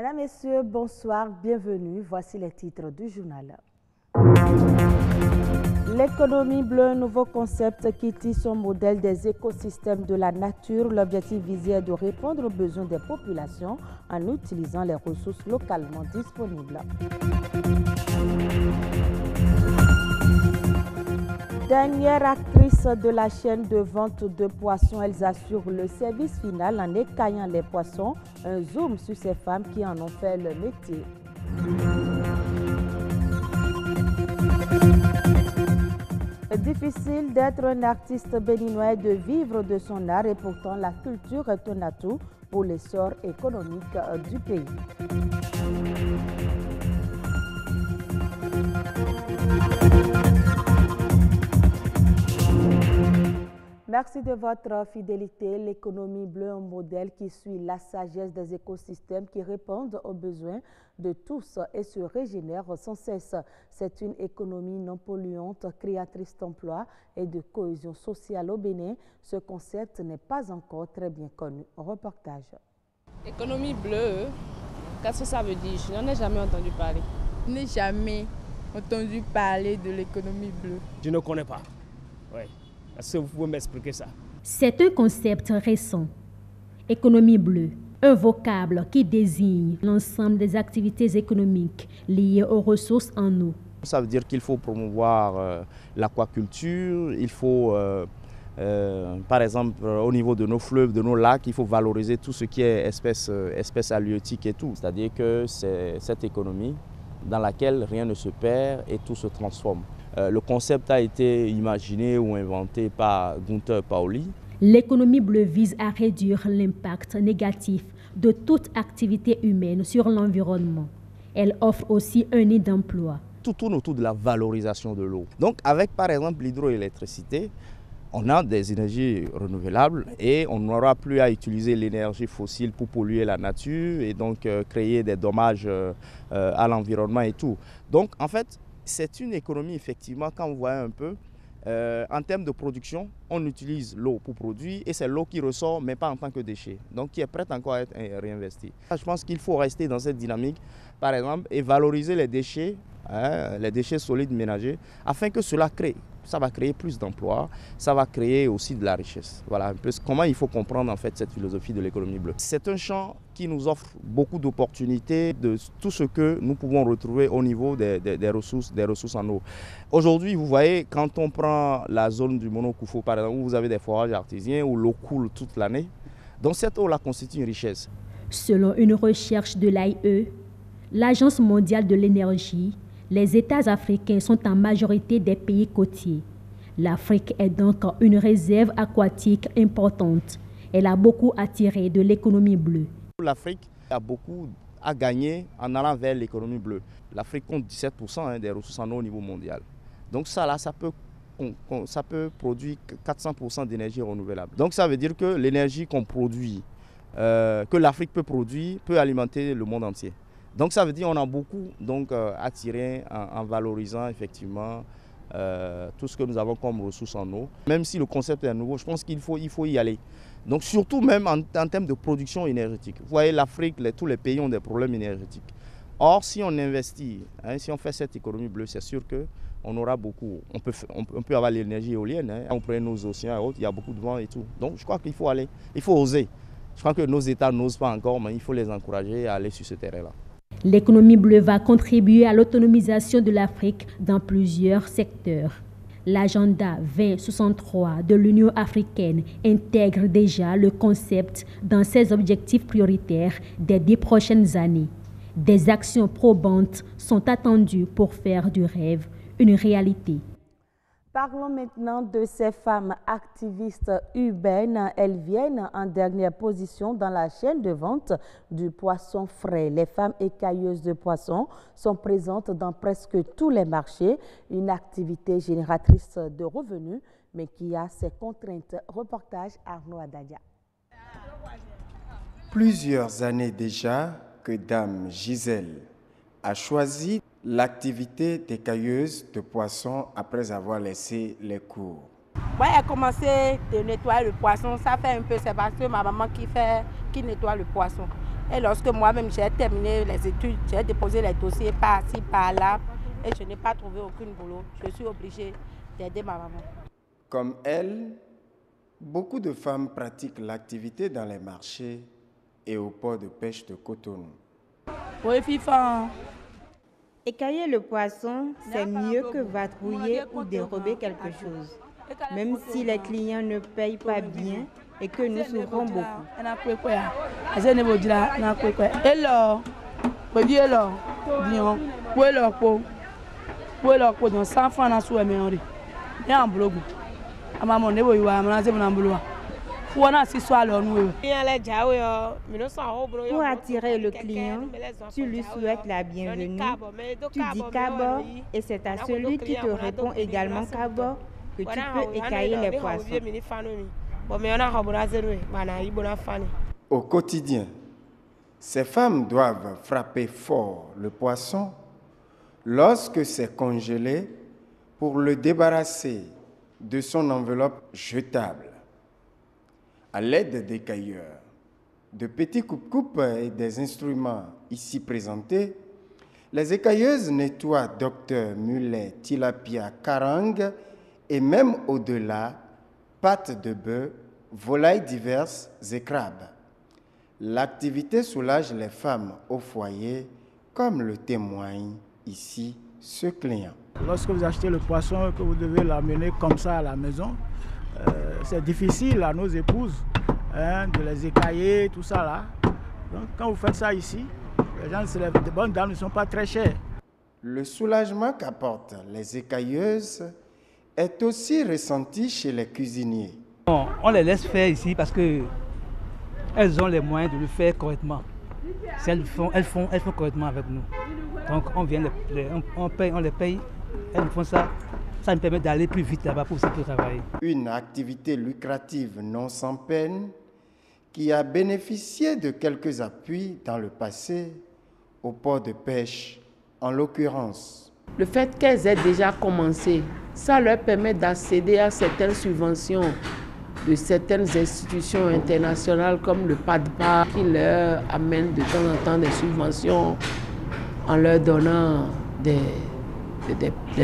Mesdames, Messieurs, bonsoir, bienvenue. Voici les titres du journal. L'économie bleue, nouveau concept qui tisse son modèle des écosystèmes de la nature. L'objectif visé est de répondre aux besoins des populations en utilisant les ressources localement disponibles. Dernière actrice de la chaîne de vente de poissons, elles assurent le service final en écaillant les poissons. Un zoom sur ces femmes qui en ont fait le métier. Difficile d'être un artiste béninois et de vivre de son art, et pourtant la culture est un atout pour l'essor économique du pays. Merci de votre fidélité. L'économie bleue, un modèle qui suit la sagesse des écosystèmes, qui répondent aux besoins de tous et se régénère sans cesse. C'est une économie non polluante, créatrice d'emplois et de cohésion sociale au Bénin. Ce concept n'est pas encore très bien connu. Reportage. Économie bleue, qu'est-ce que ça veut dire? Je n'en ai jamais entendu parler. Je n'ai jamais entendu parler de l'économie bleue. Je ne connais pas. Oui. Est-ce que vous pouvez m'expliquer ça? C'est un concept récent. Économie bleue, un vocable qui désigne l'ensemble des activités économiques liées aux ressources en eau. Ça veut dire qu'il faut promouvoir l'aquaculture, il faut, par exemple, au niveau de nos fleuves, de nos lacs, il faut valoriser tout ce qui est espèces halieutiques et tout. C'est-à-dire que c'est cette économie dans laquelle rien ne se perd et tout se transforme. Le concept a été imaginé ou inventé par Gunther Pauli. L'économie bleue vise à réduire l'impact négatif de toute activité humaine sur l'environnement. Elle offre aussi un nid d'emploi. Tout tourne autour de la valorisation de l'eau. Donc avec par exemple l'hydroélectricité, on a des énergies renouvelables et on n'aura plus à utiliser l'énergie fossile pour polluer la nature et donc créer des dommages à l'environnement et tout. Donc en fait, c'est une économie, effectivement, quand vous voyez un peu, en termes de production, on utilise l'eau pour produire et c'est l'eau qui ressort, mais pas en tant que déchet, donc qui est prête encore à être réinvestie. Je pense qu'il faut rester dans cette dynamique, par exemple, et valoriser les déchets solides ménagers, afin que cela crée. Ça va créer plus d'emplois, ça va créer aussi de la richesse. Voilà un peu comment il faut comprendre en fait cette philosophie de l'économie bleue. C'est un champ qui nous offre beaucoup d'opportunités de tout ce que nous pouvons retrouver au niveau des ressources en eau. Aujourd'hui, vous voyez, quand on prend la zone du Monokoufo, par exemple, où vous avez des forages artésiens, où l'eau coule toute l'année, donc cette eau-là constitue une richesse. Selon une recherche de l'AIE, l'Agence mondiale de l'énergie, les États africains sont en majorité des pays côtiers. L'Afrique est donc une réserve aquatique importante. Elle a beaucoup attiré de l'économie bleue. L'Afrique a beaucoup à gagner en allant vers l'économie bleue. L'Afrique compte 17% des ressources en eau au niveau mondial. Donc ça peut produire 400% d'énergie renouvelable. Donc ça veut dire que l'énergie qu'on produit, que l'Afrique peut produire, peut alimenter le monde entier. Donc ça veut dire qu'on a beaucoup à tirer en valorisant effectivement tout ce que nous avons comme ressources en eau. Même si le concept est nouveau, je pense qu'il faut y aller. Donc surtout même en termes de production énergétique. Vous voyez, l'Afrique, tous les pays ont des problèmes énergétiques. Or, si on investit, si on fait cette économie bleue, c'est sûr qu'on aura beaucoup. On peut avoir l'énergie éolienne, on prend nos océans et autres, il y a beaucoup de vent et tout. Donc je crois qu'il faut aller, il faut oser. Je crois que nos États n'osent pas encore, mais il faut les encourager à aller sur ce terrain-là. L'économie bleue va contribuer à l'autonomisation de l'Afrique dans plusieurs secteurs. L'agenda 2063 de l'Union africaine intègre déjà le concept dans ses objectifs prioritaires des 10 prochaines années. Des actions probantes sont attendues pour faire du rêve une réalité. Parlons maintenant de ces femmes activistes urbaines. Elles viennent en dernière position dans la chaîne de vente du poisson frais. Les femmes écailleuses de poissons sont présentes dans presque tous les marchés. Une activité génératrice de revenus, mais qui a ses contraintes. Reportage Arnaud Adadia. Plusieurs années déjà que Dame Gisèle a choisi l'activité d'écailleuse de poissons après avoir laissé les cours. Moi, j'ai commencé de nettoyer le poisson. Ça fait un peu, c'est parce que ma maman qui nettoie le poisson. Et lorsque moi-même j'ai terminé les études, j'ai déposé les dossiers par-ci, par-là, et je n'ai pas trouvé aucun boulot. Je suis obligée d'aider ma maman. Comme elle, beaucoup de femmes pratiquent l'activité dans les marchés et au port de pêche de Cotonou. Oui, FIFA. Écailler le poisson, c'est mieux que vadrouiller ou dérober quelque chose. Même si les clients ne payent pas bien et que nous souffrons beaucoup. Pour attirer le client, tu lui souhaites la bienvenue, tu dis Kabo et c'est à celui qui te répond également Kabo que tu peux écailler les poissons. Au quotidien, ces femmes doivent frapper fort le poisson lorsque c'est congelé pour le débarrasser de son enveloppe jetable. À l'aide des cailleurs, de petits coupe-coupes et des instruments ici présentés, les écailleuses nettoient docteur, mulet, tilapia, carangue et même au-delà, pâtes de bœuf, volailles diverses et crabes. L'activité soulage les femmes au foyer, comme le témoigne ici ce client. Lorsque vous achetez le poisson, que vous devez l'amener comme ça à la maison, c'est difficile à nos épouses de les écailler, tout ça là. Donc quand vous faites ça ici, les gens, les bonnes dames ne sont pas très chères. Le soulagement qu'apportent les écailleuses est aussi ressenti chez les cuisiniers. Bon, on les laisse faire ici parce qu'elles ont les moyens de le faire correctement. Si elles font correctement avec nous. Donc on vient, on les paye, elles nous font ça. Ça me permet d'aller plus vite là-bas pour travailler. Une activité lucrative non sans peine qui a bénéficié de quelques appuis dans le passé au port de pêche en l'occurrence. Le fait qu'elles aient déjà commencé, ça leur permet d'accéder à certaines subventions de certaines institutions internationales comme le PADPA qui leur amène de temps en temps des subventions en leur donnant des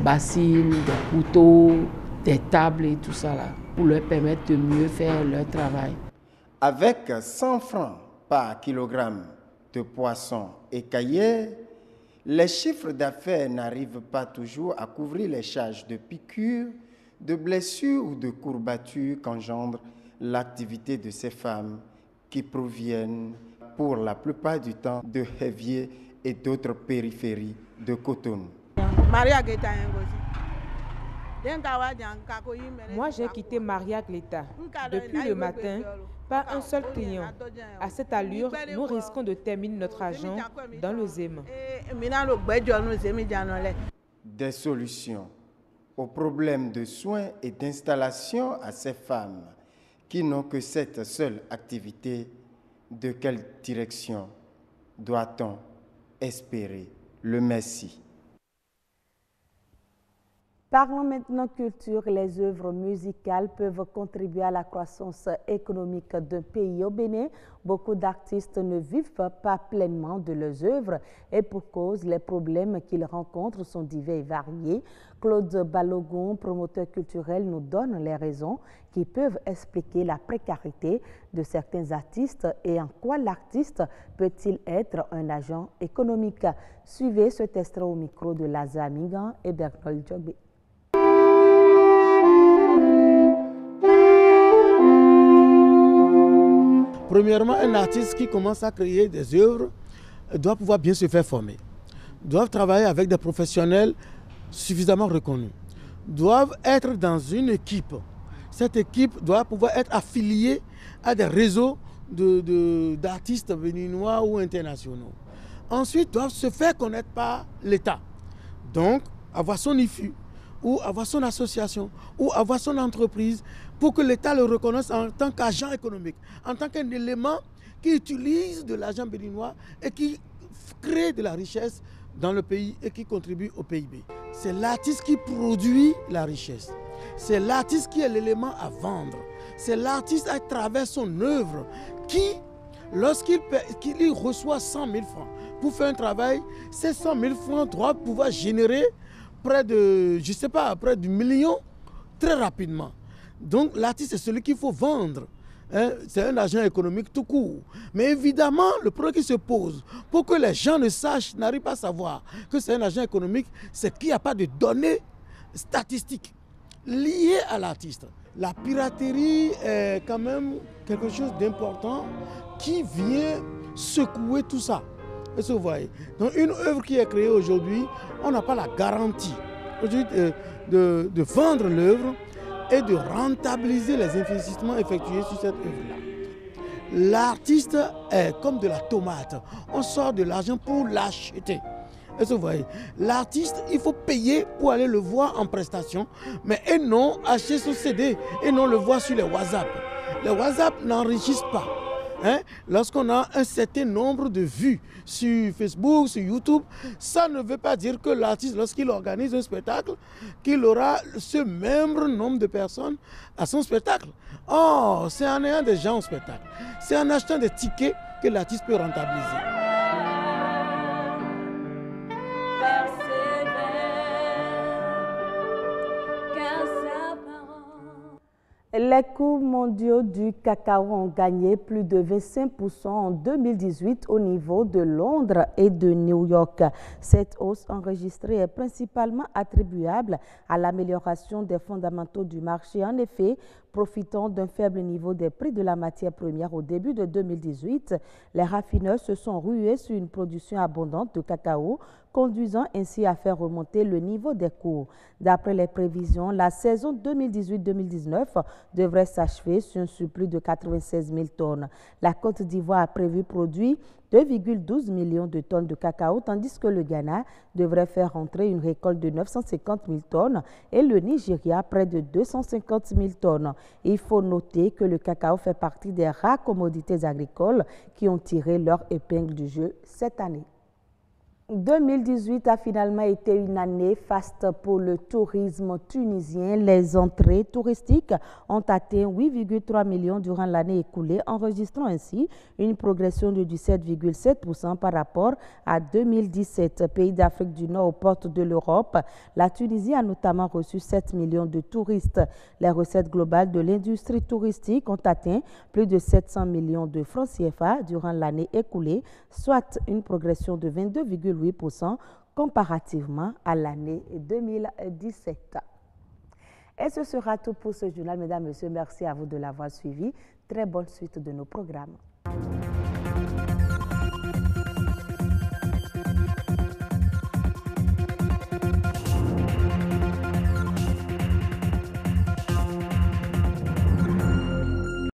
bassines, des couteaux, des tables et tout ça là, pour leur permettre de mieux faire leur travail. Avec 100 francs par kilogramme de poisson écaillé, les chiffres d'affaires n'arrivent pas toujours à couvrir les charges de piqûres, de blessures ou de courbatures qu'engendre l'activité de ces femmes qui proviennent pour la plupart du temps de Hévier et d'autres périphéries de Cotonou. Moi, j'ai quitté Maria Gleta. Depuis le matin, pas un seul client. À cette allure, nous risquons de terminer notre argent dans le Zéma. Des solutions aux problèmes de soins et d'installation à ces femmes qui n'ont que cette seule activité, de quelle direction doit-on espérer le Messie? Parlons maintenant culture. Les œuvres musicales peuvent contribuer à la croissance économique d'un pays. Au Bénin, beaucoup d'artistes ne vivent pas pleinement de leurs œuvres et pour cause, les problèmes qu'ils rencontrent sont divers et variés. Claude Balogun, promoteur culturel, nous donne les raisons qui peuvent expliquer la précarité de certains artistes et en quoi l'artiste peut-il être un agent économique. Suivez ce extrait au micro de Lazare Mingan et Bertrand Djogbe. Premièrement, un artiste qui commence à créer des œuvres doit pouvoir bien se faire former, doivent travailler avec des professionnels suffisamment reconnus, doivent être dans une équipe. Cette équipe doit pouvoir être affiliée à des réseaux d'artistes béninois ou internationaux. Ensuite, doivent se faire connaître par l'État. Donc, avoir son IFU, ou avoir son association, ou avoir son entreprise, pour que l'État le reconnaisse en tant qu'agent économique, en tant qu'un élément qui utilise de l'argent béninois et qui crée de la richesse dans le pays et qui contribue au PIB. C'est l'artiste qui produit la richesse. C'est l'artiste qui est l'élément à vendre. C'est l'artiste à travers son œuvre qui lorsqu'il reçoit 100 000 francs pour faire un travail, ces 100 000 francs doivent pouvoir générer près de, je ne sais pas, près du million très rapidement. Donc l'artiste, c'est celui qu'il faut vendre. Hein, c'est un agent économique tout court. Mais évidemment, le problème qui se pose, pour que les gens ne sachent, n'arrivent pas à savoir que c'est un agent économique, c'est qu'il n'y a pas de données statistiques liées à l'artiste. La piraterie est quand même quelque chose d'important qui vient secouer tout ça. Est-ce que vous voyez? Donc une œuvre qui est créée aujourd'hui, on n'a pas la garantie de vendre l'œuvre et de rentabiliser les investissements effectués sur cette œuvre-là. L'artiste est comme de la tomate. On sort de l'argent pour l'acheter. Est-ce que vous voyez? L'artiste, il faut payer pour aller le voir en prestation, mais et non acheter son CD, et non le voir sur les WhatsApp. Les WhatsApp n'enrichissent pas. Hein? Lorsqu'on a un certain nombre de vues sur Facebook, sur YouTube, ça ne veut pas dire que l'artiste, lorsqu'il organise un spectacle, qu'il aura ce même nombre de personnes à son spectacle. Oh, c'est en ayant des gens au spectacle. C'est en achetant des tickets que l'artiste peut rentabiliser. Les cours mondiaux du cacao ont gagné plus de 25% en 2018 au niveau de Londres et de New York. Cette hausse enregistrée est principalement attribuable à l'amélioration des fondamentaux du marché. En effet, profitant d'un faible niveau des prix de la matière première au début de 2018, les raffineurs se sont rués sur une production abondante de cacao, conduisant ainsi à faire remonter le niveau des cours. D'après les prévisions, la saison 2018-2019 devrait s'achever sur un surplus de 96 000 tonnes. La Côte d'Ivoire a prévu produire 2,12 millions de tonnes de cacao, tandis que le Ghana devrait faire rentrer une récolte de 950 000 tonnes et le Nigeria près de 250 000 tonnes. Il faut noter que le cacao fait partie des rares commodités agricoles qui ont tiré leur épingle du jeu cette année. 2018 a finalement été une année faste pour le tourisme tunisien. Les entrées touristiques ont atteint 8,3 millions durant l'année écoulée, enregistrant ainsi une progression de 17,7% par rapport à 2017. Pays d'Afrique du Nord aux portes de l'Europe, la Tunisie a notamment reçu 7 millions de touristes. Les recettes globales de l'industrie touristique ont atteint plus de 700 millions de francs CFA durant l'année écoulée, soit une progression de 22,8% comparativement à l'année 2017. Et ce sera tout pour ce journal. Mesdames, Messieurs, merci à vous de l'avoir suivi. Très bonne suite de nos programmes.